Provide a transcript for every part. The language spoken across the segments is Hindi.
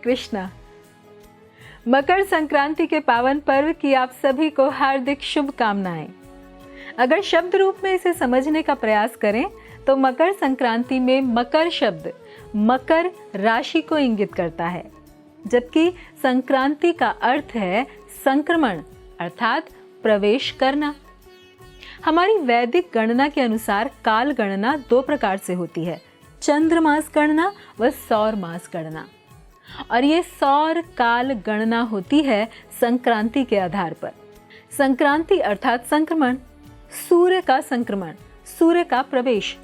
कृष्णा। मकर संक्रांति के पावन पर्व की आप सभी को हार्दिक शुभकामनाएं। अगर शब्द रूप में इसे समझने का प्रयास करें तो मकर संक्रांति में मकर शब्द मकर राशि को इंगित करता है, जबकि संक्रांति का अर्थ है संक्रमण अर्थात प्रवेश करना। हमारी वैदिक गणना के अनुसार काल गणना दो प्रकार से होती है, चंद्रमास गणना व सौर मास गणना। और ये सौर काल गणना होती है संक्रांति के आधार पर। संक्रांति अर्थात संक्रमण, सूर्य का संक्रमण, सूर्य का प्रवेश,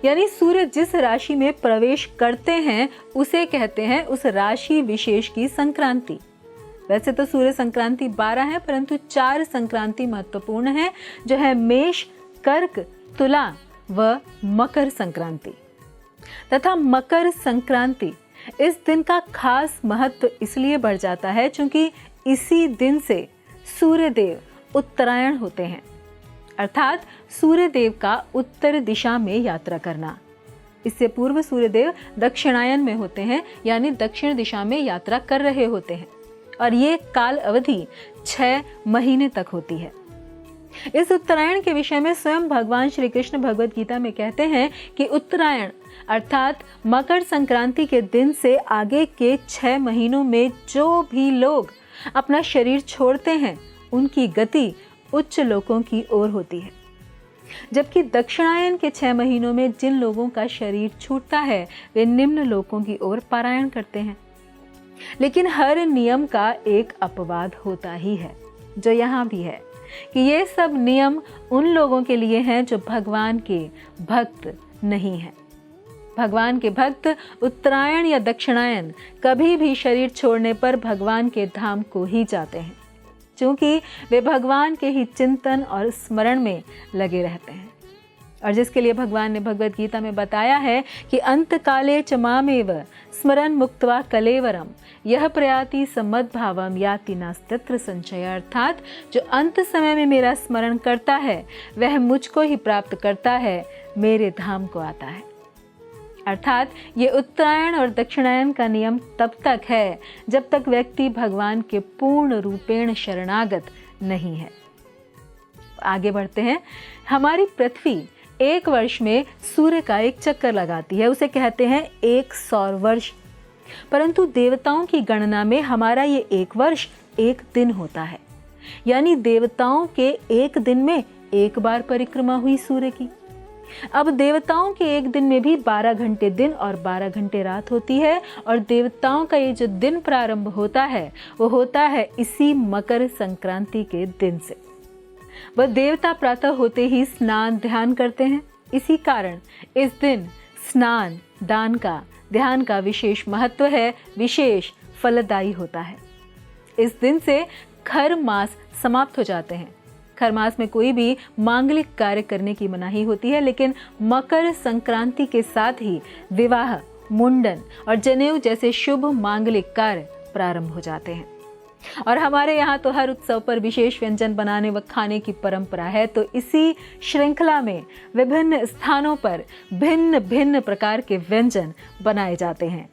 यानी सूर्य जिस राशि में प्रवेश करते हैं उसे कहते हैं उस राशि विशेष की संक्रांति। वैसे तो सूर्य संक्रांति 12 है, परंतु 4 संक्रांति महत्वपूर्ण है, जो है मेष, कर्क, तुला व मकर संक्रांति। तथा मकर संक्रांति इस दिन का खास महत्व इसलिए बढ़ जाता है क्योंकि इसी दिन से सूर्य देव उत्तरायण होते हैं, अर्थात सूर्य देव का उत्तर दिशा में यात्रा करना। इससे पूर्व सूर्य देव दक्षिणायन में होते हैं, यानी दक्षिण दिशा में यात्रा कर रहे होते हैं, और ये काल अवधि 6 महीने तक होती है। इस उत्तरायण के विषय में स्वयं भगवान श्री कृष्ण भगवद गीता में कहते हैं कि उत्तरायण अर्थात मकर संक्रांति के दिन से आगे के 6 महीनों में जो भी लोग अपना शरीर छोड़ते हैं उनकी गति उच्च लोकों की ओर होती है, जबकि दक्षिणायन के 6 महीनों में जिन लोगों का शरीर छूटता है वे निम्न लोकों की ओर पलायन करते हैं। लेकिन हर नियम का एक अपवाद होता ही है, जो यहाँ भी है कि ये सब नियम उन लोगों के लिए हैं जो भगवान के भक्त नहीं हैं। भगवान के भक्त उत्तरायण या दक्षिणायन कभी भी शरीर छोड़ने पर भगवान के धाम को ही जाते हैं, क्योंकि वे भगवान के ही चिंतन और स्मरण में लगे रहते हैं। और जिसके लिए भगवान ने भगवद गीता में बताया है कि अंत काले च मामेव स्मरन मुक्त्वा कलेवरम यह प्रयाति समद्भावम याति नास्त्यत्र संशय, अर्थात जो अंत समय में मेरा स्मरण करता है वह मुझको ही प्राप्त करता है, मेरे धाम को आता है। अर्थात ये उत्तरायण और दक्षिणायन का नियम तब तक है जब तक व्यक्ति भगवान के पूर्ण रूपेण शरणागत नहीं है। आगे बढ़ते हैं। हमारी पृथ्वी एक वर्ष में सूर्य का एक चक्कर लगाती है, उसे कहते हैं एक सौर वर्ष। परंतु देवताओं की गणना में हमारा ये एक वर्ष एक दिन होता है, यानी देवताओं के एक दिन में एक बार परिक्रमा हुई सूर्य की। अब देवताओं के एक दिन में भी 12 घंटे दिन और 12 घंटे रात होती है, और देवताओं का ये जो दिन प्रारंभ होता है वो होता है इसी मकर संक्रांति के दिन से। वह देवता प्रातः होते ही स्नान ध्यान करते हैं, इसी कारण इस दिन स्नान दान का ध्यान का विशेष महत्व है, विशेष फलदायी होता है। इस दिन से खर मास समाप्त हो जाते हैं। खर मास में कोई भी मांगलिक कार्य करने की मनाही होती है, लेकिन मकर संक्रांति के साथ ही विवाह, मुंडन और जनेऊ जैसे शुभ मांगलिक कार्य प्रारंभ हो जाते हैं। और हमारे यहाँ तो हर उत्सव पर विशेष व्यंजन बनाने व खाने की परंपरा है, तो इसी श्रृंखला में विभिन्न स्थानों पर भिन्न भिन्न प्रकार के व्यंजन बनाए जाते हैं।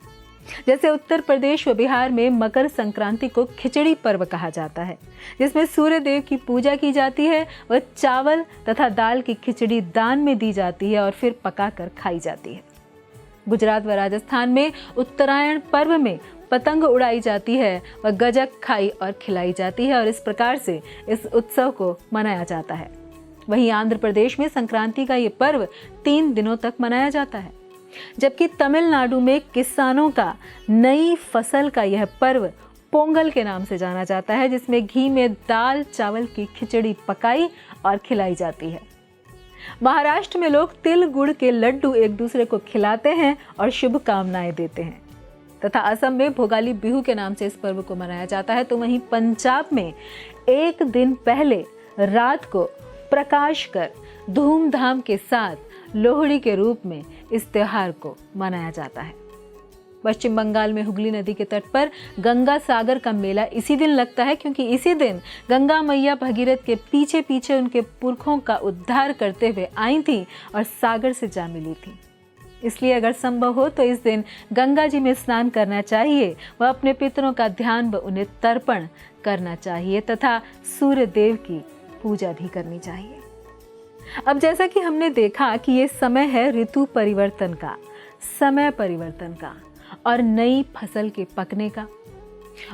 जैसे उत्तर प्रदेश व बिहार में मकर संक्रांति को खिचड़ी पर्व कहा जाता है, जिसमें सूर्य देव की पूजा की जाती है व चावल तथा दाल की खिचड़ी दान में दी जाती है और फिर पकाकर खाई जाती है। गुजरात व राजस्थान में उत्तरायण पर्व में पतंग उड़ाई जाती है व गजक खाई और खिलाई जाती है, और इस प्रकार से इस उत्सव को मनाया जाता है। वहीं आंध्र प्रदेश में संक्रांति का ये पर्व 3 दिनों तक मनाया जाता है, जबकि तमिलनाडु में किसानों का नई फसल का यह पर्व पोंगल के नाम से जाना जाता है, जिसमें घी में दाल चावल की खिचड़ी पकाई और खिलाई जाती है। महाराष्ट्र में लोग तिल गुड़ के लड्डू एक दूसरे को खिलाते हैं और शुभकामनाएं देते हैं, तथा असम में भोगाली बिहू के नाम से इस पर्व को मनाया जाता है। तो वहीं पंजाब में एक दिन पहले रात को प्रकाश कर धूमधाम के साथ लोहड़ी के रूप में इस त्योहार को मनाया जाता है। पश्चिम बंगाल में हुगली नदी के तट पर गंगा सागर का मेला इसी दिन लगता है, क्योंकि इसी दिन गंगा मैया भगीरथ के पीछे पीछे उनके पुरखों का उद्धार करते हुए आई थी और सागर से जा मिली थी। इसलिए अगर संभव हो तो इस दिन गंगा जी में स्नान करना चाहिए व अपने पितरों का ध्यान व उन्हें तर्पण करना चाहिए तथा सूर्य देव की पूजा भी करनी चाहिए। अब जैसा कि हमने देखा कि ये समय है ऋतु परिवर्तन का, समय परिवर्तन का और नई फसल के पकने का।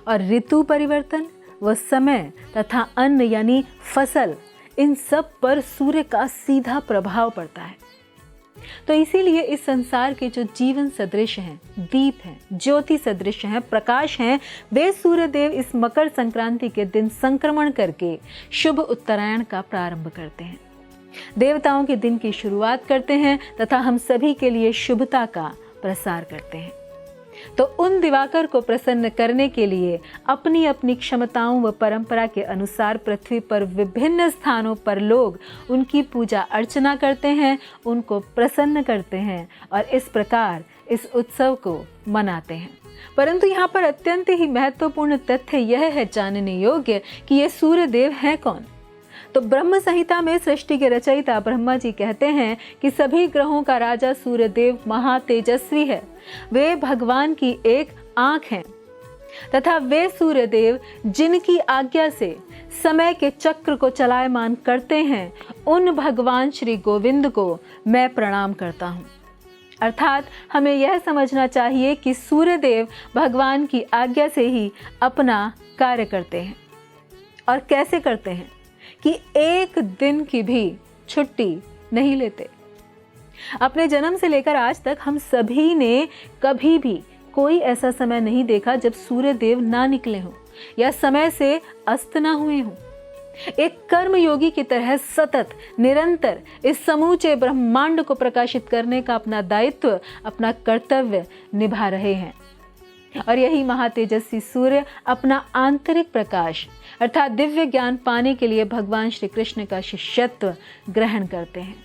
और ऋतु परिवर्तन व समय तथा अन्न यानी फसल, इन सब पर सूर्य का सीधा प्रभाव पड़ता है। तो इसीलिए इस संसार के जो जीवन सदृश हैं, दीप हैं, ज्योति सदृश हैं, प्रकाश हैं, वे सूर्य देव इस मकर संक्रांति के दिन संक्रमण करके शुभ उत्तरायण का प्रारंभ करते हैं, देवताओं के दिन की शुरुआत करते हैं तथा हम सभी के लिए शुभता का प्रसार करते हैं। तो उन दिवाकर को प्रसन्न करने के लिए अपनी अपनी क्षमताओं व परंपरा के अनुसार पृथ्वी पर विभिन्न स्थानों पर लोग उनकी पूजा अर्चना करते हैं, उनको प्रसन्न करते हैं और इस प्रकार इस उत्सव को मनाते हैं। परंतु यहाँ पर अत्यंत ही महत्वपूर्ण तथ्य यह है जानने योग्य कि ये सूर्य देव हैं कौन। तो ब्रह्म संहिता में सृष्टि के रचयिता ब्रह्मा जी कहते हैं कि सभी ग्रहों का राजा सूर्य देव महातेजस्वी है, वे भगवान की एक आंख हैं तथा वे सूर्य देव जिनकी आज्ञा से समय के चक्र को चलायमान करते हैं, उन भगवान श्री गोविंद को मैं प्रणाम करता हूँ। अर्थात हमें यह समझना चाहिए कि सूर्य देव भगवान की आज्ञा से ही अपना कार्य करते हैं। और कैसे करते हैं कि एक दिन की भी छुट्टी नहीं लेते। अपने जन्म से लेकर आज तक हम सभी ने कभी भी कोई ऐसा समय नहीं देखा जब सूर्य देव ना निकले हों या समय से अस्त ना हुए हों। एक कर्मयोगी की तरह सतत निरंतर इस समूचे ब्रह्मांड को प्रकाशित करने का अपना दायित्व, अपना कर्तव्य निभा रहे हैं। और यही महातेजस्वी सूर्य अपना आंतरिक प्रकाश अर्थात दिव्य ज्ञान पाने के लिए भगवान श्री कृष्ण का शिष्यत्व ग्रहण करते हैं,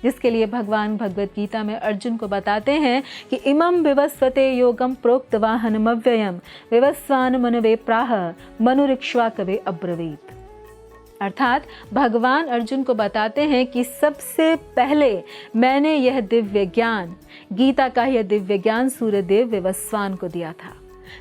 जिसके लिए भगवान भगवत गीता में अर्जुन को बताते हैं कि इमं विवस्वते योगम प्रोक्तवाहनमव्ययम विवस्वान मनवे प्राह मनुरिक्ष्वाकवे अब्रवीत। अर्थात भगवान अर्जुन को बताते हैं कि सबसे पहले मैंने यह दिव्य ज्ञान, गीता का यह दिव्य ज्ञान सूर्यदेव विवस्वान को दिया था।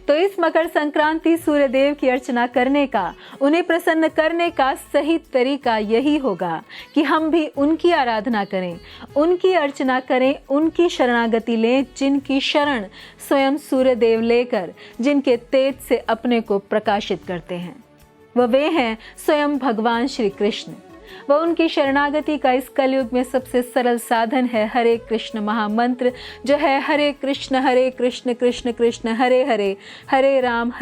तो इस मकर संक्रांति सूर्यदेव की अर्चना करने का, उन्हें प्रसन्न करने का सही तरीका यही होगा कि हम भी उनकी आराधना करें, उनकी अर्चना करें, उनकी शरणागति लें, जिनकी शरण स्वयं सूर्यदेव लेकर जिनके तेज से अपने को प्रकाशित करते हैं, वह वे हैं स्वयं भगवान श्री कृष्ण। वह उनकी शरणागति का इस कलयुग में सबसे सरल साधन है हरे कृष्ण महामंत्र, जो है हरे कृष्ण कृष्ण कृष्ण हरे हरे, हरे राम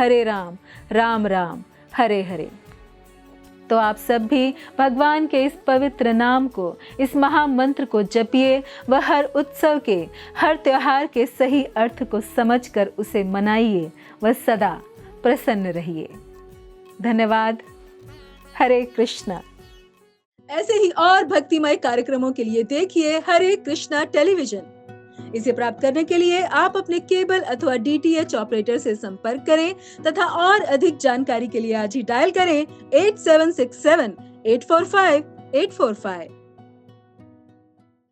राम राम हरे हरे। तो आप सब भी भगवान के इस पवित्र नाम को, इस महामंत्र को जपिए व हर उत्सव के, हर त्योहार के सही अर्थ को समझकर उसे मनाइए व सदा प्रसन्न रहिए। धन्यवाद। हरे कृष्णा। ऐसे ही और भक्तिमय कार्यक्रमों के लिए देखिए हरे कृष्णा टेलीविजन। इसे प्राप्त करने के लिए आप अपने केबल अथवा DTH ऑपरेटर से संपर्क करें तथा और अधिक जानकारी के लिए आज ही डायल करें 8767 845 845।